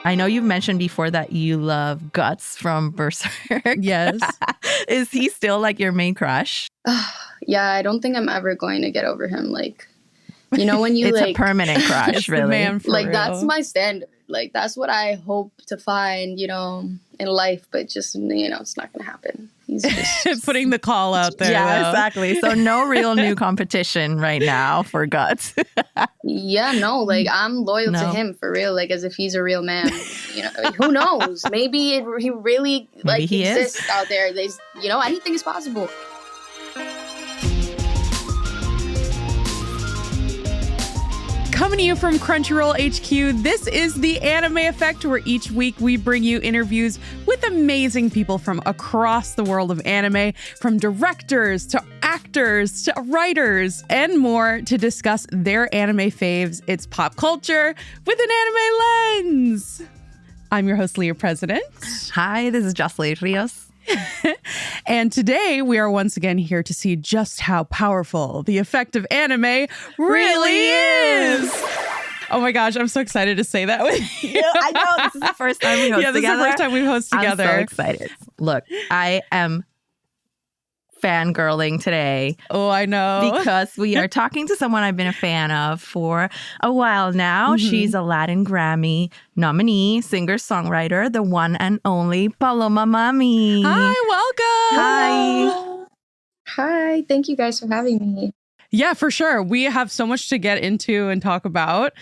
I know you've mentioned before that you love Guts from Berserk. Yes. Is he still like your main crush? Yeah, I don't think I'm ever going to get over him. Like, you know, when you it's like a permanent crush, It's really. the man for like real. that's my standard. Like that's what I hope to find, you know, in life. But just, you know, it's not going to happen. He's just putting the call out there. Yeah, though. exactly. So no real new competition right now for Guts. Yeah, no, like I'm loyal to No. him for real, like as if he's a real man. You know, like, who knows? Maybe he really like he is. exists out there. There's, you know, anything is possible. Coming to you from Crunchyroll HQ, this is The Anime Effect, where each week we bring you interviews with amazing people from across the world of anime, from directors to actors to writers and more, to discuss their anime faves. It's pop culture with an anime lens. I'm your host, Leah President. Hi, this is Jocelyn Rios. And today we are once again here to see just how powerful the effect of anime really is. Oh my gosh, I'm so excited to say that with you. Yeah, I know. This is the first time we host Yeah, this together. is the first time we've hosted together. I'm so excited. Look, I am fangirling today. Oh, I know. Because we are talking to someone I've been a fan of for a while now. Mm-hmm. She's a Latin Grammy nominee, singer-songwriter, the one and only Paloma Mami. Hi, welcome. Hi, thank you guys for having me. Yeah, for sure. We have so much to get into and talk about.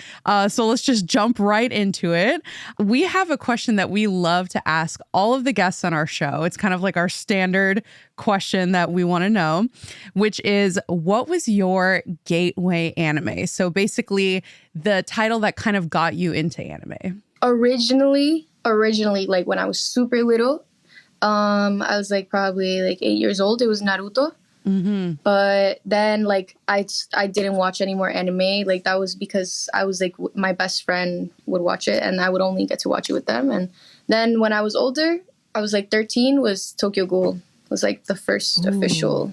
So let's just jump right into it. We have a question that we love to ask all of the guests on our show. It's kind of like our standard question that we want to know, which is, what was your gateway anime? So basically the title that kind of got you into anime. Originally, like when I was super little, I was like probably like 8 years old. It was Naruto. Mm-hmm. But then like I didn't watch any more anime. Like that was because I was like my best friend would watch it and I would only get to watch it with them. And then when I was older, I was like 13, was Tokyo Ghoul. Was like the first official.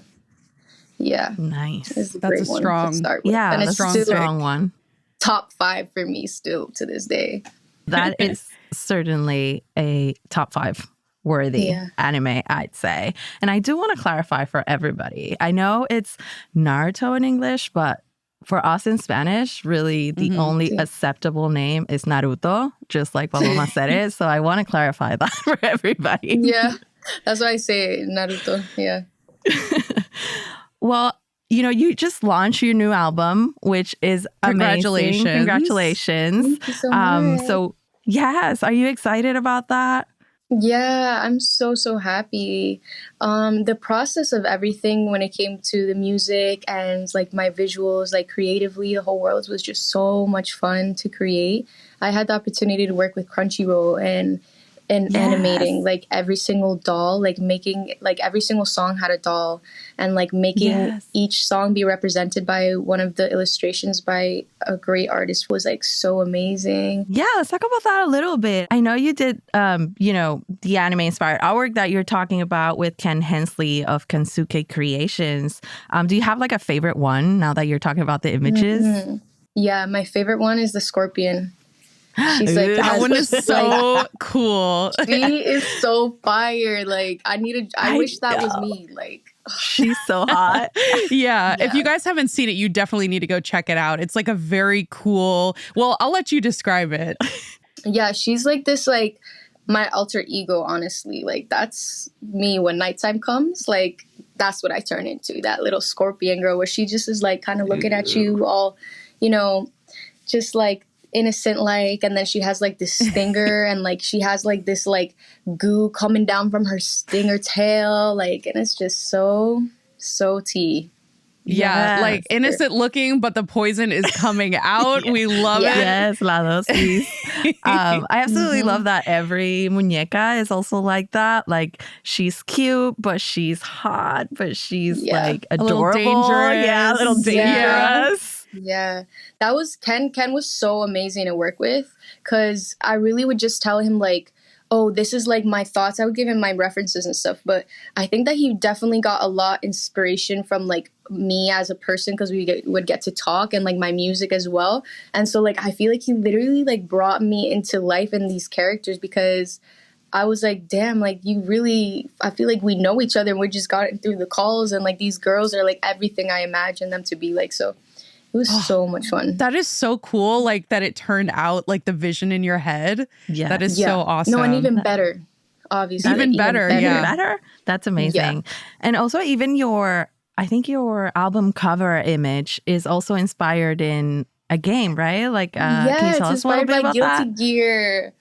Yeah. Nice. It's That's a one strong- to start with. Yeah, and that's it's a still strong one. top 5 for me still to this day. That is certainly a top 5 worthy anime, I'd say. And I do want to clarify for everybody. I know it's Naruto in English, but for us in Spanish, really the only acceptable name is Naruto, just like Paloma said it. So I want to clarify that for everybody. Yeah, that's why I say Naruto. Yeah. Well, you know, you just launched your new album, which is Congratulations. amazing. Congratulations. Thank you so much. So yes, are you excited about that? Yeah, I'm so happy. The process of everything when it came to the music and like my visuals, like creatively, the whole world was just so much fun to create. I had the opportunity to work with Crunchyroll and animating like every single doll, like making like every single song had a doll, and like making each song be represented by one of the illustrations by a great artist was like so amazing. Yeah, let's talk about that a little bit. I know you did, you know, the anime inspired artwork that you're talking about with Ken Hensley of Kensuke Creations. Do you have like a favorite one now that you're talking about the images? Yeah, my favorite one is the scorpion. She's like, That one is so cool. She is so fire. Like I wish that was me. Like she's so hot. Yeah. If you guys haven't seen it, you definitely need to go check it out. It's like a very cool, well, I'll let you describe it. Yeah, she's like this, like my alter ego, honestly. Like that's me when nighttime comes. Like that's what I turn into, that little scorpion girl where she just is like kind of looking at you all, you know, just like innocent like, and then she has like this stinger and like she has like this like goo coming down from her stinger tail, like, and it's just so tea. Yeah, like innocent looking, but the poison is coming out. We love it. Yes, la dosis. I absolutely love that every muñeca is also like that. Like she's cute, but she's hot, but she's like adorable. A little dangerous. Yeah, a little dangerous. Yeah, that was Ken. Ken was so amazing to work with because I really would just tell him like, oh, this is like my thoughts. I would give him my references and stuff, but I think that he definitely got a lot inspiration from like me as a person, because would get to talk, and like my music as well. And so like I feel like he literally like brought me into life in these characters, because I was like, damn, like I feel like we know each other and we just got it through the calls, and like these girls are like everything I imagined them to be like. So it was so much fun. That is so cool, like that it turned out like the vision in your head. Yeah. That is so awesome. No, and even better, obviously. Even better. That's amazing. Yeah. And also even I think your album cover image is also inspired in a game, right? Like, can you tell us a little bit about that? Guilty Gear.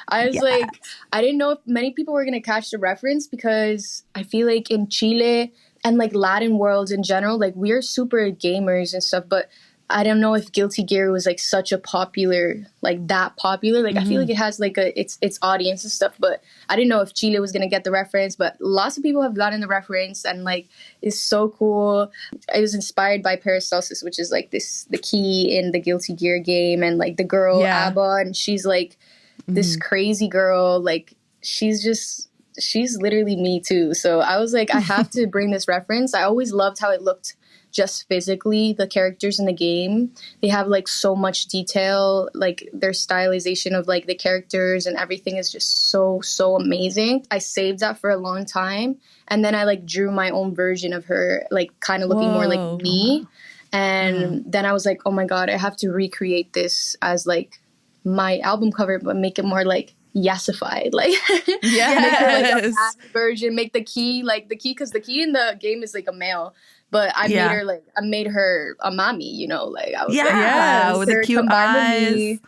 I was like, I didn't know if many people were going to catch the reference, because I feel like in Chile and like Latin worlds in general, like we're super gamers and stuff, but I don't know if Guilty Gear was like such a popular, like that popular. Like I feel like it has like its audience and stuff, but I didn't know if Chile was gonna get the reference. But lots of people have gotten the reference, and like it's so cool. It was inspired by Paracelsus, which is like the key in the Guilty Gear game, and like the girl Abba, and she's like this crazy girl. Like she's literally me too. So I was like, I have to bring this reference. I always loved how it looked just physically, the characters in the game. They have like so much detail, like their stylization of like the characters and everything is just so amazing. I saved that for a long time, and then I like drew my own version of her, like kind of looking more like me. And then I was like, oh my god, I have to recreate this as like my album cover, but make it more like yesified, like make her like a bad version, make the key because the key in the game is like a male. But I made her a mommy, you know, like I was with the cute eyes,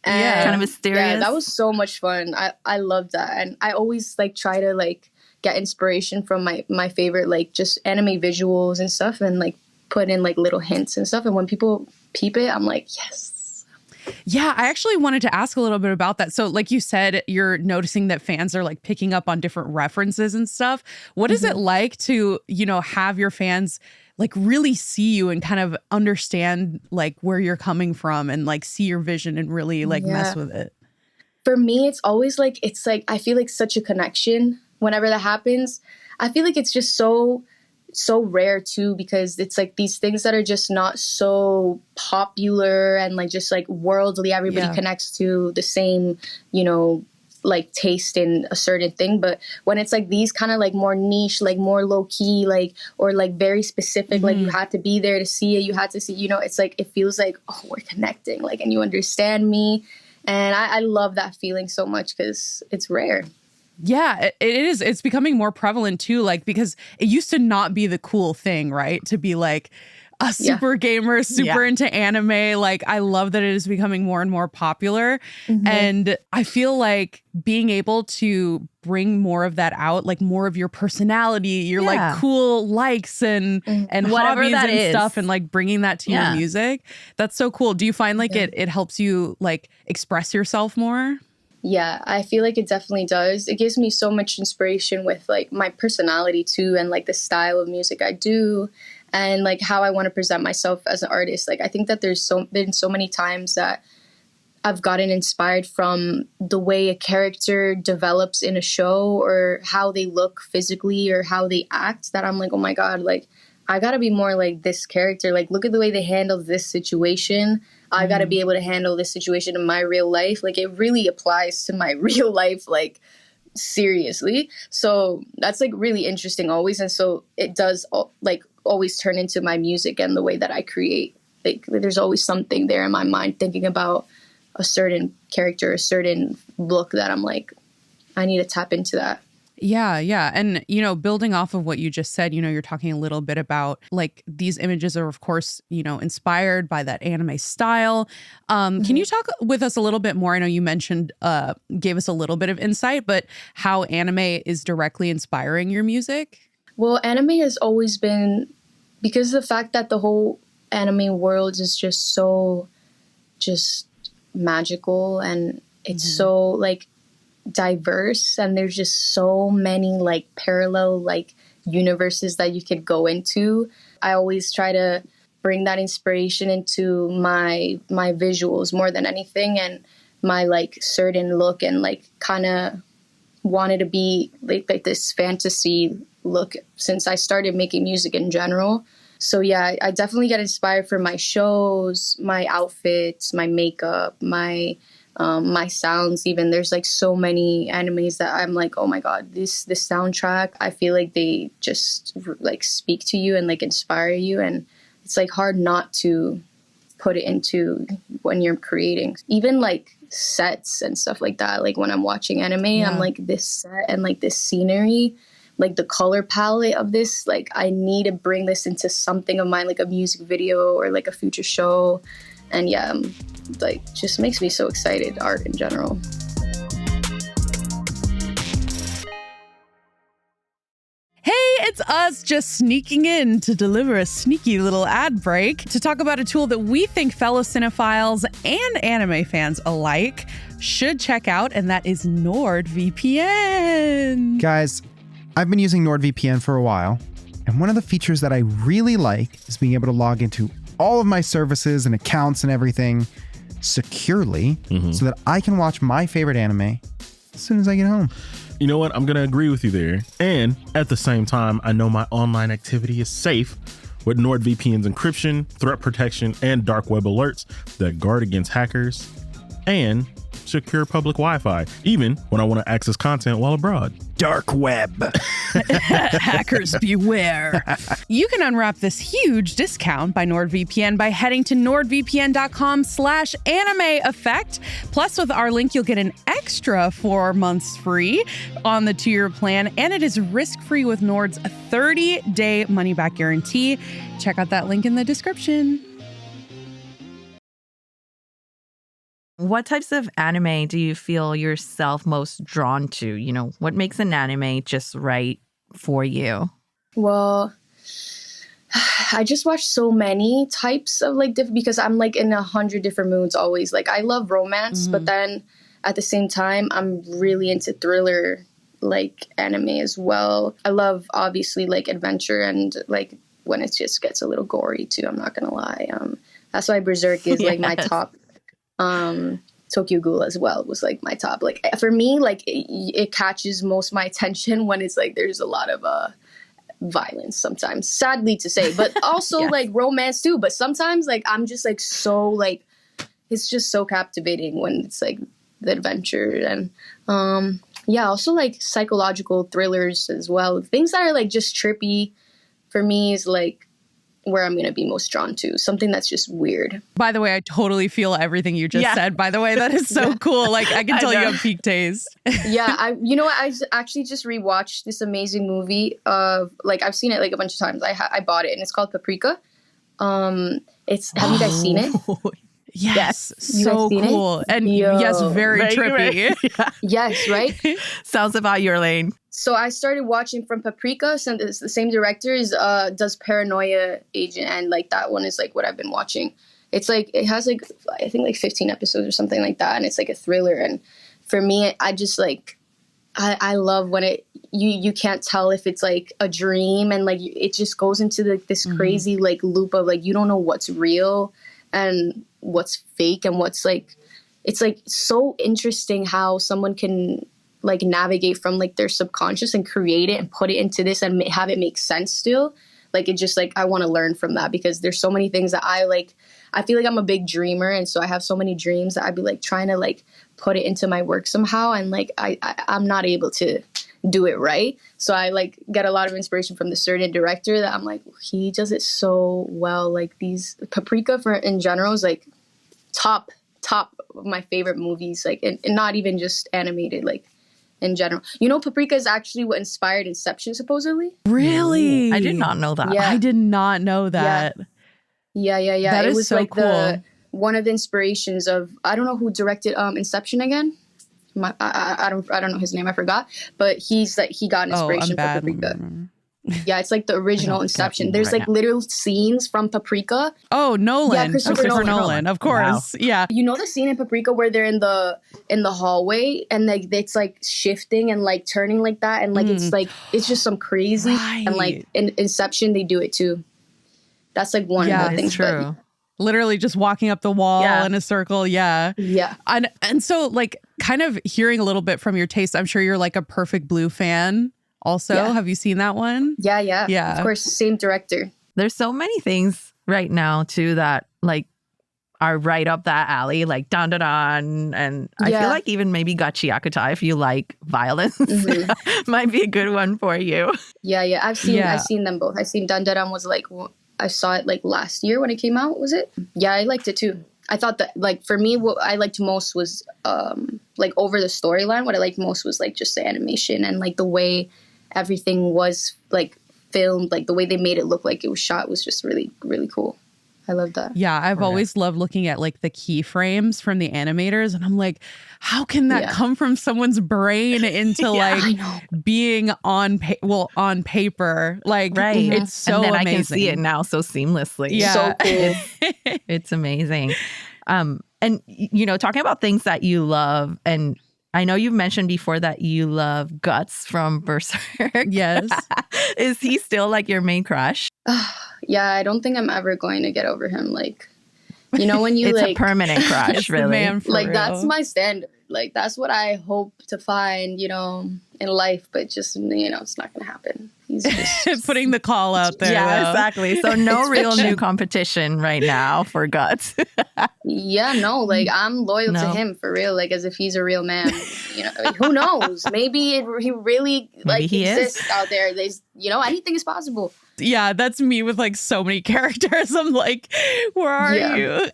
and kind of mysterious. Yeah, that was so much fun. I loved that, and I always like try to like get inspiration from my favorite like just anime visuals and stuff, and like put in like little hints and stuff. And when people peep it, I'm like, yes. Yeah, I actually wanted to ask a little bit about that. So like you said, you're noticing that fans are like picking up on different references and stuff. What is it like to, you know, have your fans like really see you and kind of understand like where you're coming from and like see your vision and really like mess with it? For me, it's always like, I feel like such a connection whenever that happens. I feel like it's just so rare too, because it's like these things that are just not so popular and like just like worldly, everybody connects to the same, you know, like taste in a certain thing. But when it's like these kind of like more niche, like more low key, like, or like very specific, like you had to be there to see it, you had to see, you know, it's like it feels like, oh, we're connecting, like, and you understand me. And I love that feeling so much, because it's rare. Yeah, it is. It's becoming more prevalent too, like, because it used to not be the cool thing, right? To be like a super gamer, super into anime. Like, I love that it is becoming more and more popular. And I feel like being able to bring more of that out, like more of your personality, your like cool likes and whatever hobbies that and is. stuff, and like bringing that to your music. That's so cool. Do you find like it helps you like express yourself more? Yeah, I feel like it definitely does. It gives me so much inspiration with like my personality too, and like the style of music I do, and like how I want to present myself as an artist. Like I think that there's been so many times that I've gotten inspired from the way a character develops in a show, or how they look physically, or how they act, that I'm like, oh my god, like I gotta be more like this character. Like look at the way they handle this situation. I got to be able to handle this situation in my real life. Like it really applies to my real life, like seriously. So that's like really interesting always. And so it does like always turn into my music and the way that I create. Like there's always something there in my mind thinking about a certain character, a certain look that I'm like, I need to tap into that. Yeah. And, you know, building off of what you just said, you know, you're talking a little bit about like these images are, of course, you know, inspired by that anime style. Can you talk with us a little bit more? I know you mentioned, gave us a little bit of insight, but how anime is directly inspiring your music? Well, anime has always been, because of the fact that the whole anime world is just so just magical, and it's so like diverse, and there's just so many like parallel like universes that you could go into. I always try to bring that inspiration into my visuals more than anything, and my like certain look, and like kind of wanted to be like this fantasy look since I started making music in general. So yeah, I definitely get inspired for my shows, my outfits, my makeup, my sounds. Even there's like so many animes that I'm like, oh my god, this soundtrack, I feel like they just like speak to you and like inspire you, and it's like hard not to put it into when you're creating. Even like sets and stuff like that, like when I'm watching anime, I'm like, this set and like this scenery, like the color palette of this, like I need to bring this into something of mine, like a music video or like a future show. And yeah, like just makes me so excited, art in general. Hey, it's us just sneaking in to deliver a sneaky little ad break to talk about a tool that we think fellow cinephiles and anime fans alike should check out, and that is NordVPN. Guys, I've been using NordVPN for a while, and one of the features that I really like is being able to log into all of my services and accounts and everything securely so that I can watch my favorite anime as soon as I get home. You know what? I'm going to agree with you there. And at the same time, I know my online activity is safe with NordVPN's encryption, threat protection, and dark web alerts that guard against hackers and secure public Wi-Fi, even when I want to access content while abroad. Dark web. Hackers beware. You can unwrap this huge discount by NordVPN by heading to nordvpn.com/anime effect. Plus, with our link, you'll get an extra 4 months free on the 2-year plan, and it is risk-free with Nord's 30-day money-back guarantee. Check out that link in the description. What types of anime do you feel yourself most drawn to? You know, what makes an anime just right for you? Well, I just watch so many types of like different, because I'm like in 100 different moods always. Like I love romance, but then at the same time, I'm really into thriller like anime as well. I love obviously like adventure and like when it just gets a little gory too, I'm not gonna lie. That's why Berserk is like my top. Tokyo Ghoul as well was like my top. Like for me, like it catches most of my attention when it's like there's a lot of violence sometimes, sadly to say, but also like romance too. But sometimes like I'm just like so like it's just so captivating when it's like the adventure. And also like psychological thrillers as well. Things that are like just trippy for me is like where I'm going to be most drawn to. Something that's just weird. By the way, I totally feel everything you just said. By the way, that is so cool. Like I can tell you have peak taste. You know what? I actually just rewatched this amazing movie of like, I've seen it like a bunch of times. I bought it and it's called Paprika. Have you guys seen it? Yes. So cool. It? And yes, very trippy. Yes, right? Sounds about your lane. So I started watching from Paprika. So the same director does Paranoia Agent, and like that one is like what I've been watching. It's like it has like I think like 15 episodes or something like that, and it's like a thriller. And for me, I just like I love when you can't tell if it's like a dream, and like it just goes into like this crazy like loop of like you don't know what's real and what's fake and what's like. It's like so interesting how someone can like navigate from like their subconscious and create it and put it into this and have it make sense still. Like it just like I want to learn from that, because there's so many things that I feel like I'm a big dreamer, and so I have so many dreams that I'd be like trying to like put it into my work somehow, and like I'm not able to do it right. So I like get a lot of inspiration from the certain director that I'm like, he does it so well. Like these Paprika in general is like top of my favorite movies, like and not even just animated, like in general. You know, Paprika is actually what inspired Inception, supposedly. Really? I did not know that. Yeah. I did not know that. Yeah. That it was so like cool. One of the inspirations of, I don't know who directed Inception again. I don't know his name. I forgot. But he got inspiration from Paprika. Yeah, it's like the original Inception. There's like little scenes from Paprika. Oh, Nolan. Yeah, Christopher Nolan. Of course. Wow. Yeah. You know the scene in Paprika where they're in the hallway and like it's like shifting and like turning like that, and like it's just some crazy and like in Inception they do it too. That's like one of the things. True. literally just walking up the wall in a circle. Yeah. Yeah. And so like kind of hearing a little bit from your taste, I'm sure you're like a Perfect Blue fan also. Yeah. Have you seen that one? Yeah. Yeah. Of course, same director. There's so many things right now too that like are right up that alley, like dun dun dun. And I feel like even maybe Gachi Yakuta, if you like violence, might be a good one for you. Yeah. I've seen them both. I've seen Dun Dun Dun was like, I saw it like last year when it came out, was it? Yeah, I liked it too. I thought that like for me, what I liked most was like over the storyline, what I liked most was like just the animation and like the way everything was like filmed, like the way they made it look like it was shot was just really, really cool. I love that. Yeah, I've always loved looking at like the keyframes from the animators, and I'm like, how can that come from someone's brain into like being on paper? Like, it's so and then amazing. I can see it now so seamlessly. Yeah, so cool. It's amazing. And you know, talking about things that you love, and I know you've mentioned before that you love Guts from Berserk. Yes. Is he still like your main crush? Yeah, I don't think I'm ever going to get over him. Like, you know, when you it's like a permanent crush, it's really. The man for like real. That's my standard. Like that's what I hope to find, you know, in life. But just, you know, it's not going to happen. He's just putting the call out there. Yeah, though. exactly. So no real new competition right now for Guts. Yeah, no, like I'm loyal to him for real, like as if he's a real man. You know, like, who knows? Maybe he really like he exists out there. There's, you know, anything is possible. Yeah, that's me with like so many characters. I'm like, where are you?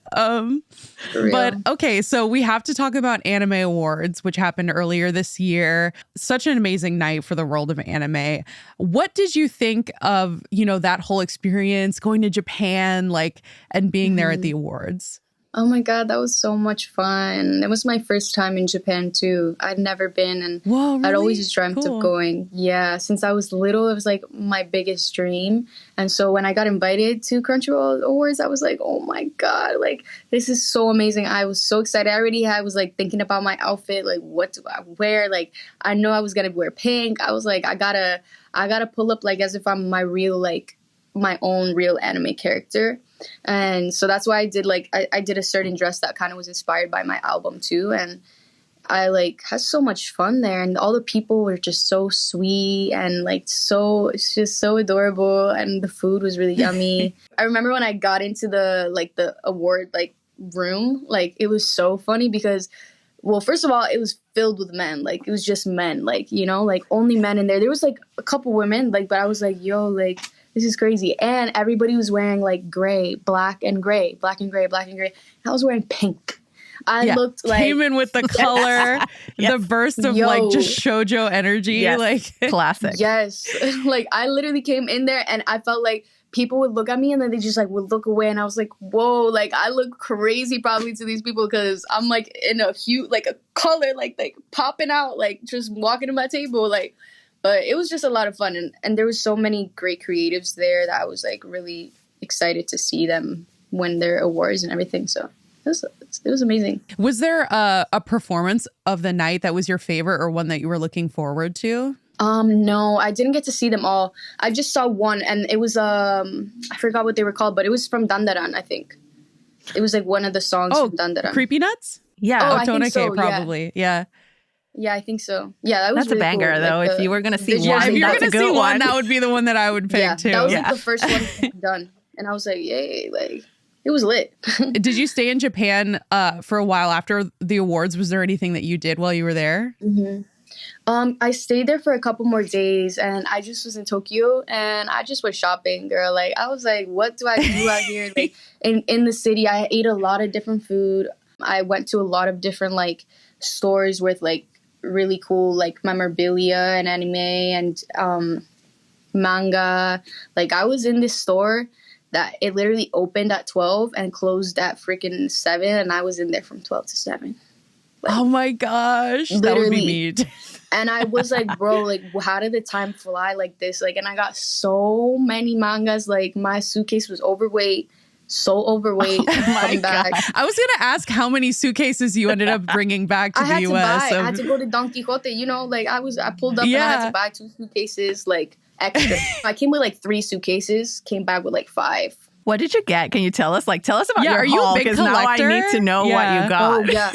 But okay, so we have to talk about Anime Awards, which happened earlier this year. Such an amazing night for the world of anime. What did you think of, you know, that whole experience, going to Japan, like, and being there at the awards? Oh my God, that was so much fun. It was my first time in Japan too. I'd never been, and Whoa, really? I'd always dreamt of going. Yeah, since I was little, it was like my biggest dream. And so when I got invited to Crunchyroll Awards, I was like, oh my God, like this is so amazing. I was so excited. I was like thinking about my outfit, like what do I wear? Like I know I was gonna wear pink. I was like, I gotta pull up like as if I'm my real, like my own real anime character. And so that's why I did like I did a certain dress that kind of was inspired by my album too, and I like had so much fun there, and all the people were just so sweet and like it's just so adorable, and the food was really yummy. I remember when I got into the award like room, like it was so funny because, well, first of all, it was filled with men. Like it was just men, like, you know, like only men in there. There was like a couple women, like, but I was like, yo, like this is crazy. And everybody was wearing like gray, black and gray. And I was wearing pink. I looked like came in with the color, the burst of like just shoujo energy, like classic. Yes, like I literally came in there and I felt like people would look at me and then they just like would look away, and I was like, whoa, like I look crazy probably to these people because I'm like in a huge like a color like popping out, like just walking to my table, like. But it was just a lot of fun, and there was so many great creatives there that I was like really excited to see them win their awards and everything. So it was amazing. Was there a performance of the night that was your favorite or one that you were looking forward to? No, I didn't get to see them all. I just saw one, and it was I forgot what they were called, but it was from Dandaran, I think. It was like one of the songs from Dandaran. Creepy Nuts? Yeah, I think so, probably. Yeah. Yeah, I think so. Yeah, that was that's really a banger, cool. though. Like if you were going to see one, if you're that's going a to good see one. that would be the one that I would pick too. That was like the first one done. And I was like, yay, like it was lit. Did you stay in Japan for a while after the awards? Was there anything that you did while you were there? Mm-hmm. I stayed there for a couple more days, and I just was in Tokyo, and I just went shopping, girl. Like I was like, what do I do out here? Like in the city, I ate a lot of different food. I went to a lot of different like stores with like really cool like memorabilia and anime and manga. Like I was in this store that it literally opened at 12 and closed at freaking 7, and I was in there from 12 to 7. Like, oh my gosh, that would be neat. And I was like, bro, like how did the time fly like this? Like, and I got so many mangas. Like my suitcase was overweight. So overweight. Coming back. I was gonna ask how many suitcases you ended up bringing back to the US. I had to go to Don Quixote. You know, like I pulled up and I had to buy 2 suitcases, like extra. I came with like 3 suitcases. Came back with like 5. What did you get? Can you tell us? Like, tell us about your are you haul, a big because now I collector? need to know what you got. Oh yeah,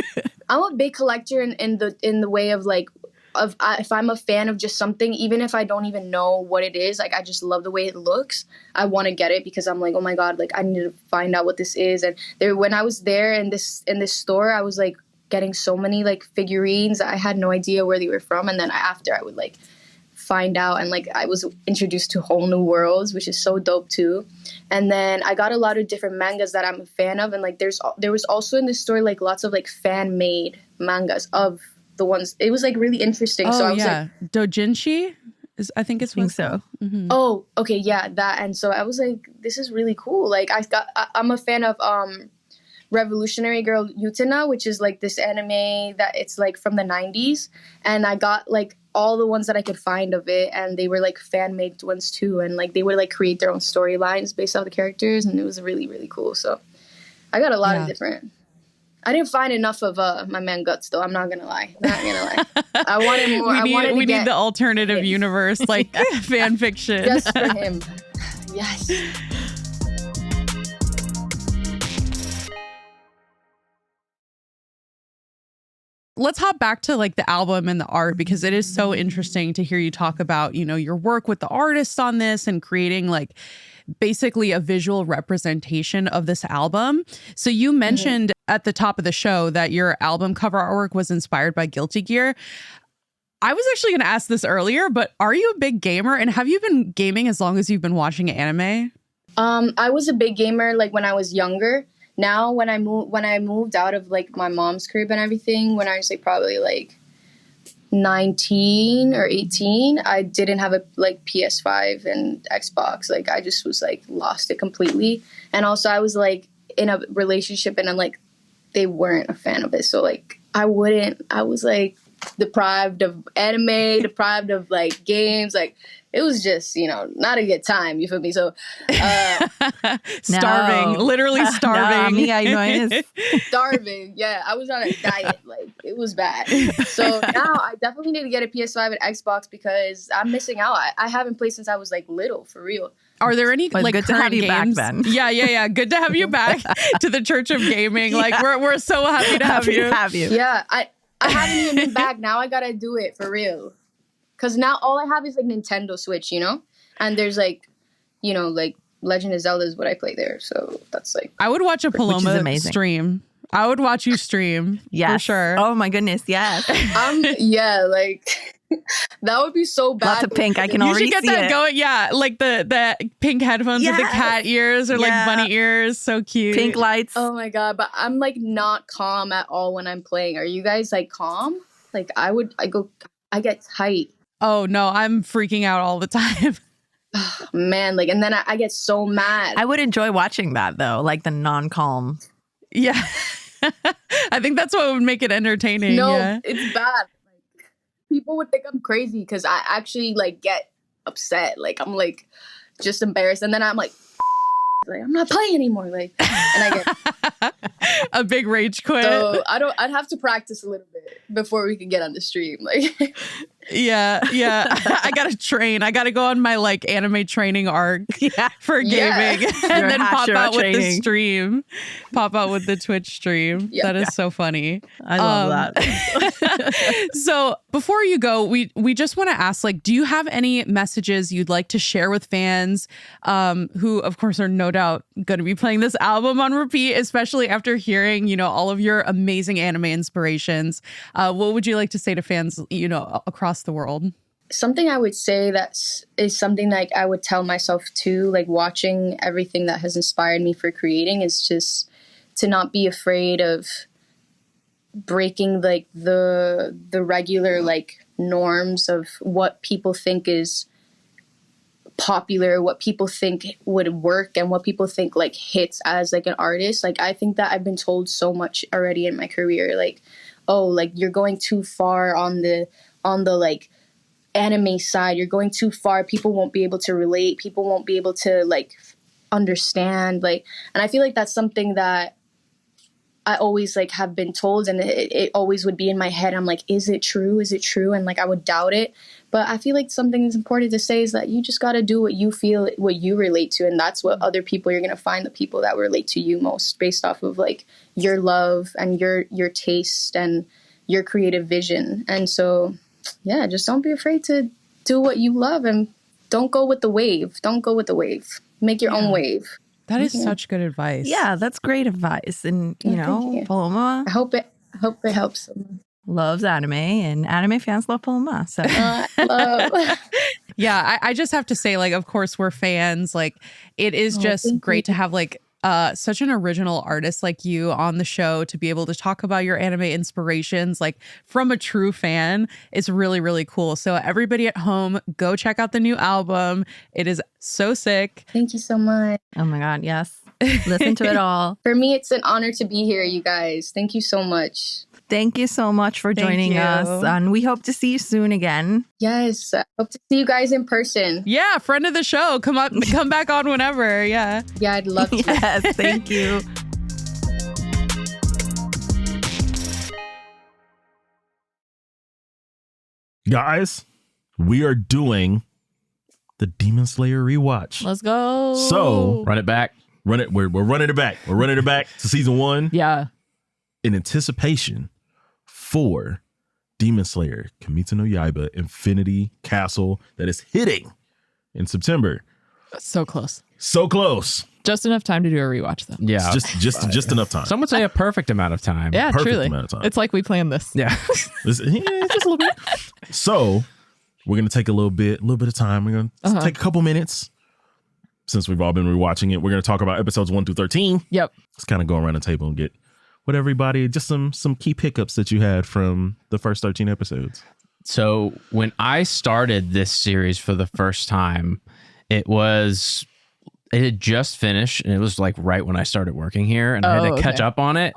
I'm a big collector in the way of like if I'm a fan of just something, even if I don't even know what it is, like I just love the way it looks. I want to get it because I'm like, oh my god, like I need to find out what this is. And when I was there in this store, I was like getting so many like figurines. I had no idea where they were from, and then after I would like find out, and like I was introduced to whole new worlds, which is so dope too. And then I got a lot of different mangas that I'm a fan of, and like there was also in this store like lots of like fan made mangas of the ones. It was like really interesting. So I was like, Dojinshi I think it's I think so. Mm-hmm. Oh, okay, yeah, that. And so I was like, this is really cool. Like I'm a fan of Revolutionary Girl Utena, which is like this anime that it's like from the 90s, and I got like all the ones that I could find of it, and they were like fan made ones too, and like they would like create their own storylines based off the characters, and it was really, really cool. So I got a lot of different. I didn't find enough of my man Guts though. I'm not gonna lie. I wanted more. We need the alternative universe, like fan fiction, just for him. Yes. Let's hop back to like the album and the art, because it is so interesting to hear you talk about, you know, your work with the artists on this and creating like basically a visual representation of this album. So you mentioned at the top of the show that your album cover artwork was inspired by Guilty Gear. I was actually going to ask this earlier, but are you a big gamer, and have you been gaming as long as you've been watching anime? I was a big gamer like when I was younger. Now when I moved out of like my mom's crib and everything, when I was like probably like 19 or 18, I didn't have a like PS5 and Xbox. Like I just was like lost it completely. And also I was like in a relationship, and I'm like, they weren't a fan of it. So like I was like deprived of anime, deprived of like games. Like it was just, you know, not a good time. You feel me? So starving, literally starving. Starving. Yeah, I was on a diet. Like it was bad. So now I definitely need to get a PS5 and Xbox because I'm missing out. I haven't played since I was like little, for real. Are there any like good to have you games? back then? Yeah. Good to have you back to the Church of Gaming. Like we're so happy to have you. Yeah, I haven't even been back. Now I gotta do it for real. Because now all I have is like Nintendo Switch, you know? And there's like, you know, like Legend of Zelda is what I play there. So that's like. I would watch a Paloma stream. I would watch you stream. Yeah, for sure. Oh my goodness. Yes. Yeah, like that would be so bad. Lots of pink. I can already see it. You should get that going. Yeah, like the pink headphones with the cat ears or like bunny ears. So cute. Pink lights. Oh my God. But I'm like not calm at all when I'm playing. Are you guys like calm? Like I get tight. Oh no, I'm freaking out all the time. Man, like, and then I get so mad. I would enjoy watching that though, like the non-calm. Yeah. I think that's what would make it entertaining. No, it's bad. Like, people would think I'm crazy because I actually like get upset. Like I'm like just embarrassed, and then I'm like I'm not playing anymore. Like, and I get a big rage quit. So I'd have to practice a little bit before we could get on the stream. Like. Yeah. I gotta train. I gotta go on my like anime training arc for gaming, and then pop out with the stream. Pop out with the Twitch stream. Yeah. That is so funny. I love that. So before you go, we just want to ask, like, do you have any messages you'd like to share with fans, who of course are no doubt going to be playing this album on repeat, especially after hearing, you know, all of your amazing anime inspirations? What would you like to say to fans, you know, across the world? Something I would say is something like I would tell myself too, like watching everything that has inspired me for creating, is just to not be afraid of breaking like the regular like norms of what people think is popular, what people think would work, and what people think like hits as like an artist. Like I think that I've been told so much already in my career, like, oh, like you're going too far on the like anime side, you're going too far, people won't be able to relate, people won't be able to like understand, like, and I feel like that's something that I always like have been told, and it always would be in my head. I'm like, is it true? Is it true? And like, I would doubt it. But I feel like something that's important to say is that you just got to do what you feel, what you relate to. And that's what other people, you're going to find the people that relate to you most based off of like your love and your taste and your creative vision. And so, yeah, just don't be afraid to do what you love and don't go with the wave. Don't go with the wave. Make your own wave. That is such good advice. Yeah, that's great advice. And, you know, Paloma. I hope it helps someone. Loves anime, and anime fans love Paloma. So, yeah, I just have to say, like, of course, we're fans. Like, it is just great to have, like, such an original artist like you on the show to be able to talk about your anime inspirations, like from a true fan. It's really, really cool. So everybody at home, go check out the new album. It is so sick. Thank you so much. Oh my God, yes. Listen to it all. For me, it's an honor to be here, you guys. Thank you so much. Thank you so much for joining us. And we hope to see you soon again. Yes. Hope to see you guys in person. Yeah. Friend of the show. Come back on whenever. Yeah. Yeah, I'd love to. Yes. Thank you. Guys, we are doing the Demon Slayer rewatch. Let's go. So run it back. We're running it back. We're running it back to season 1. Yeah. In anticipation for Demon Slayer Kimetsu no Yaiba Infinity Castle that is hitting in September. So close. So close. Just enough time to do a rewatch, though. Yeah. Just enough time. Some would say a perfect amount of time. Yeah, Perfect truly. amount of time. It's like we planned this. Yeah. Just a little bit. So we're going to take a little bit of time. We're going to take a couple minutes. Since we've all been rewatching it, we're going to talk about episodes 1 through 13. Yep. Let's kind of go around the table and get what everybody, just some key pickups that you had from the first 13 episodes. So when I started this series for the first time, it had just finished, and it was like right when I started working here, and I had to catch up on it.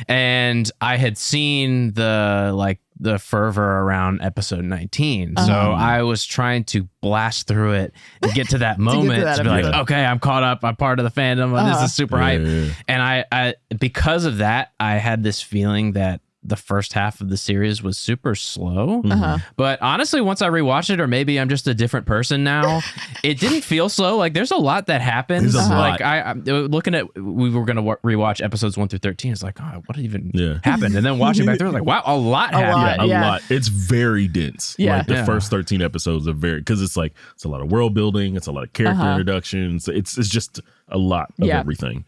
And I had seen the fervor around episode 19. So I was trying to blast through it and get to that moment to be like, okay, I'm caught up. I'm part of the fandom. This is super hype. And I because of that, I had this feeling that the first half of the series was super slow. But honestly, once I rewatched it, or maybe I'm just a different person now, it didn't feel slow. Like there's a lot that happens. Like I'm looking at, we were going to rewatch episodes 1 through 13. It's like, oh, what even happened? And then watching back through, like, wow, a lot happened. A lot. It's very dense. Yeah. Like the first 13 episodes are because it's like, it's a lot of world building. It's a lot of character introductions. It's just a lot of everything.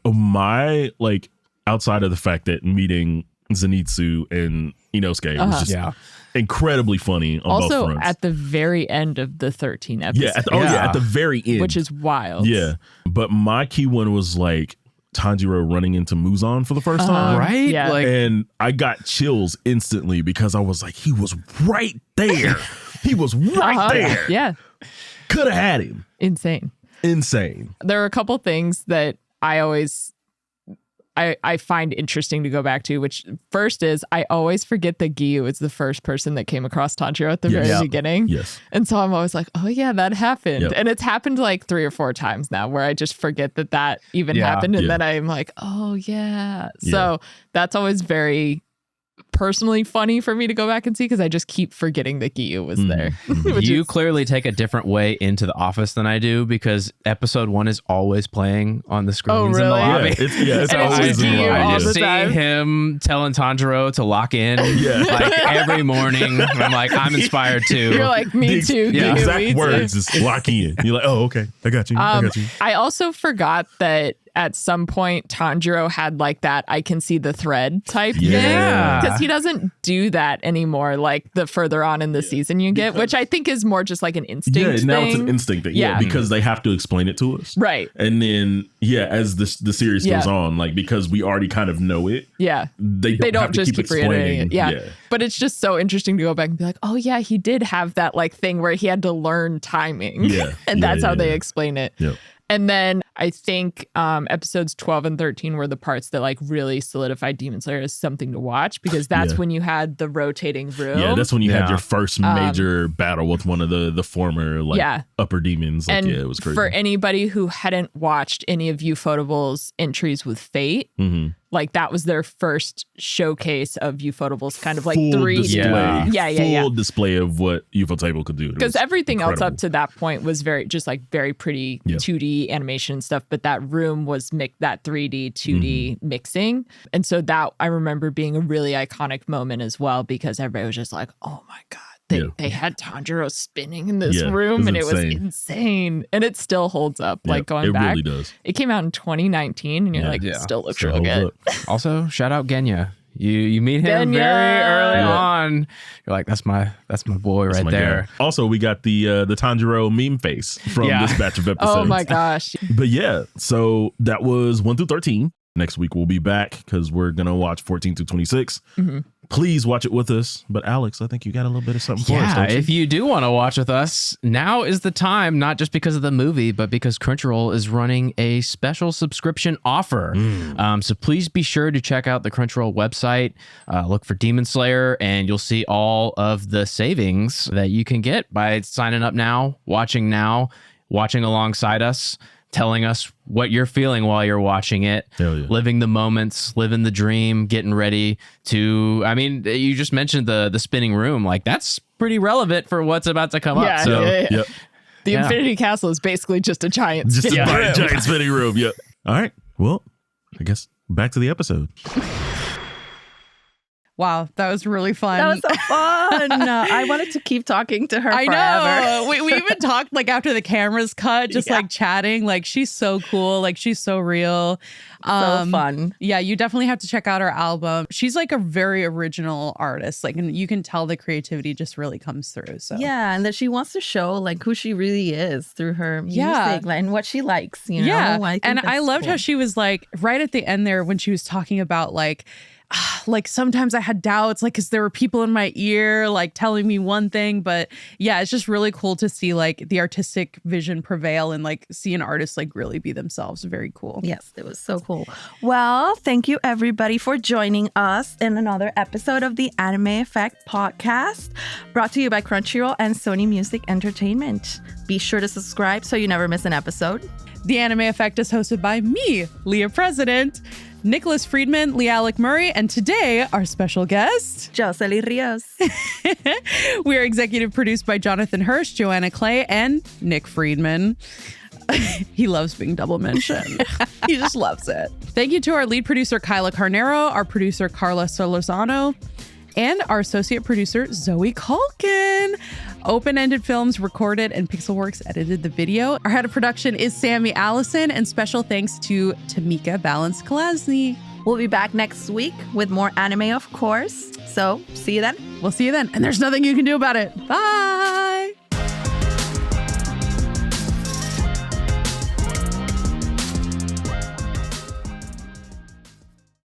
My, like, outside of the fact that meeting Zenitsu and Inosuke was just incredibly funny on both fronts. Also, at the very end of the 13 episodes. At the very end. Which is wild. Yeah. But my key one was like Tanjiro running into Muzan for the first time. Right? Yeah. And I got chills instantly because I was like, he was right there. He was right there. Yeah. Could have had him. Insane. There are a couple things that I find interesting to go back to, which first is I always forget that Giyu is the first person that came across Tanjiro at the very beginning. Yes. And so I'm always like, oh yeah, that happened. Yep. And it's happened like 3 or 4 times now where I just forget that even happened. And then I'm like, oh yeah. So that's always very personally funny for me to go back and see because I just keep forgetting that Giyu was there. You clearly take a different way into the office than I do because episode 1 is always playing on the screens in the lobby. It's always in the lobby. I just see him telling Tanjiro to lock in like every morning. I'm like, I'm inspired too. You're like, me too. The Giyu, exact me words too. is lock in. You're like, oh, okay. I got you. I also forgot that at some point Tanjiro had like that I can see the thread type thing because he doesn't do that anymore like the further on in the season you get, which I think is more just like an instinct thing. Now it's an instinct thing. Because they have to explain it to us. Right. And then as the series goes on, like because we already kind of know it. Yeah. They don't have to just keep reiterating it. Yeah. Yeah. But it's just so interesting to go back and be like, oh yeah, he did have that like thing where he had to learn timing. Yeah. And that's how they explain it. Yep. And then I think episodes 12 and 13 were the parts that like really solidified Demon Slayer as something to watch because that's when you had the rotating room. Yeah, that's when you had your first major battle with one of the former upper demons. Like, and it was crazy. For anybody who hadn't watched any of Ufotable's entries with Fate, Like that was their first showcase of Ufotable's kind of like full 3D. Display. Full display of what Ufotable could do. Because everything else up to that point was very pretty 2D animation stuff. But that room was that 3D, 2D mixing. And so that I remember being a really iconic moment as well, because everybody was just like, oh my God. They had Tanjiro spinning in this room, and it was insane. And it still holds up. Like going back, it really does. It came out in 2019, and you're like, it still looks real good. Also, shout out Genya. You meet him very early on. You're like, that's my boy right there. Guy. Also, we got the Tanjiro meme face from this batch of episodes. Oh my gosh. But so that was 1 through 13. Next week we'll be back because we're gonna watch 14 through 26. Please watch it with us. But Alex, I think you got a little bit of something for us, don't you? If you do want to watch with us, now is the time, not just because of the movie, but because Crunchyroll is running a special subscription offer. So please be sure to check out the Crunchyroll website. Look for Demon Slayer, and you'll see all of the savings that you can get by signing up now, watching alongside us, telling us what you're feeling while you're watching it, living the moments, living the dream, getting ready to, I mean, you just mentioned the spinning room. Like that's pretty relevant for what's about to come up. So the Infinity Castle is basically just a giant spinning room. Giant spinning room. Yep. All right. Well, I guess back to the episode. Wow, that was really fun. That was so fun. I wanted to keep talking to her forever. I know. We even talked like after the cameras cut, just like chatting. Like she's so cool. Like she's so real. So fun. Yeah, you definitely have to check out her album. She's like a very original artist. Like, and you can tell the creativity just really comes through. So yeah, and that she wants to show like who she really is through her music and what she likes. You know? Yeah, and I loved how she was like right at the end there when she was talking about like sometimes I had doubts, like, because there were people in my ear, like, telling me one thing. But yeah, it's just really cool to see, like, the artistic vision prevail and, like, see an artist, like, really be themselves. Very cool. Yes, it was so cool. Well, thank you, everybody, for joining us in another episode of the Anime Effect podcast, brought to you by Crunchyroll and Sony Music Entertainment. Be sure to subscribe so you never miss an episode. The Anime Effect is hosted by me, Leah President, Nicholas Friedman, LeAlec Murray, and today our special guest, Jocelyn Rios. We are executive produced by Jonathan Hirsch, Joanna Clay, and Nick Friedman. He loves being double mentioned. He just loves it. Thank you to our lead producer, Kyla Carnero, our producer, Carla Solorzano, and our associate producer, Zoe Culkin. Open-Ended Films recorded and Pixelworks edited the video. Our head of production is Sammy Allison, and special thanks to Tamika Balance-Kalasny. We'll be back next week with more anime, of course. So see you then. We'll see you then. And there's nothing you can do about it. Bye.